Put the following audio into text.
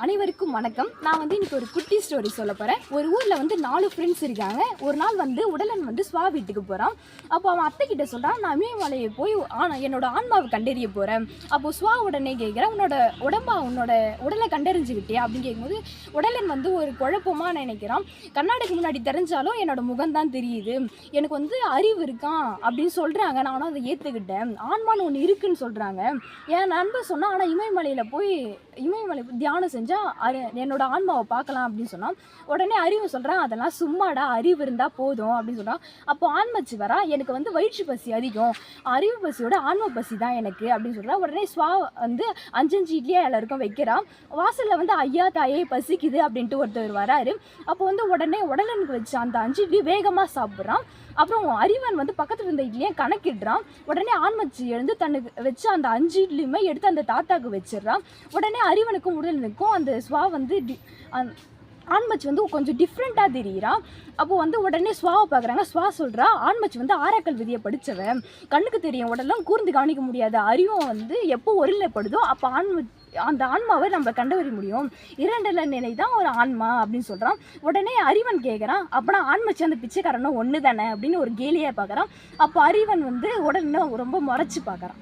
அனைவருக்கும் வணக்கம். நான் இன்னைக்கு ஒரு குட்டி ஸ்டோரி சொல்ல போகிறேன். ஒரு ஊரில் 4 ஃப்ரெண்ட்ஸ் இருக்காங்க. ஒரு நாள் உடலன் ஸ்வா வீட்டுக்கு போகிறான். அப்போ அவன் அத்தை கிட்ட சொல்கிறான், நான் இமயமலையை போய் என்னோட ஆன்மாவை கண்டறிய போகிறேன். அப்போது ஸ்வா உடனே கேட்குறேன், உன்னோட உடலை கண்டறிஞ்சுக்கிட்டே அப்படின்னு கேட்கும்போது உடலன் ஒரு குழப்பமாக நினைக்கிறான். கண்ணாடிக்கு முன்னாடி தெரிஞ்சாலும் என்னோட முகம்தான் தெரியுது, எனக்கு அறிவு இருக்கான் அப்படின்னு சொல்கிறாங்க. நானும் அதை ஏற்றுக்கிட்டேன். ஆன்மான்னு ஒன்று இருக்குன்னு சொல்கிறாங்க. என் நண்பர் சொன்னால், ஆனால் இமயமலை தியானம் செஞ்சால் என்னோட ஆன்மாவை பார்க்கலாம் அப்படின்னு சொன்னான். உடனே அறிவு சொல்கிறான், அதெல்லாம் சும்மாடா, அறிவு இருந்தால் போதும் அப்படின்னு சொன்னான். அப்போ ஆன்மச்சி வரா, எனக்கு வயிற்று பசி அதிகம், அறிவு பசியோட ஆன்ம பசி தான் எனக்கு அப்படின்னு சொல்கிறா. உடனே ஸ்வா 5 இட்லியாக எல்லாருக்கும் வைக்கிறான். வாசலில் ஐயா தாயே பசிக்குது அப்படின்ட்டு ஒருத்தர் வராரு. அப்போ உடனே உடலனுக்கு வச்சு அந்த 5 இட்லி வேகமாக சாப்பிட்றான். அப்புறம் அறிவன் பக்கத்தில் இருந்த இட்லியை கணக்கிடுறான். உடனே ஆன்மச்சி எழுந்து தனக்கு வச்சு அந்த 5 இட்லியுமே எடுத்து அந்த தாத்தாவுக்கு வச்சிடுறான். உடனே அறிவனுக்கும் உடலனுக்கும் அந்த ஸ்வா ஆன்மச்சி கொஞ்சம் டிஃப்ரெண்ட்டாக தெரிகிறான். அப்போது உடனே ஸ்வாவை பார்க்குறாங்க. ஸ்வா சொல்கிறா, ஆன்மச்சி ஆராக்கல் விதியை படித்தவன், கண்ணுக்கு தெரியும் உடலாம் கூர்ந்து கவனிக்க முடியாத அறிவும் எப்போ ஒருநிலைப்படுதோ அப்போ அந்த ஆன்மாவை நம்ம கண்டறிய முடியும். 2 நிலை தான் ஒரு ஆன்மா அப்படின்னு சொல்கிறான். உடனே அறிவன் கேட்குறான், அப்போனா ஆன்மச்சி அந்த பிச்சைக்காரனும் ஒன்று தானே அப்படின்னு ஒரு கேலியாக பார்க்குறான். அப்போ அறிவன் உடனே ரொம்ப முறைச்சி பார்க்குறான்.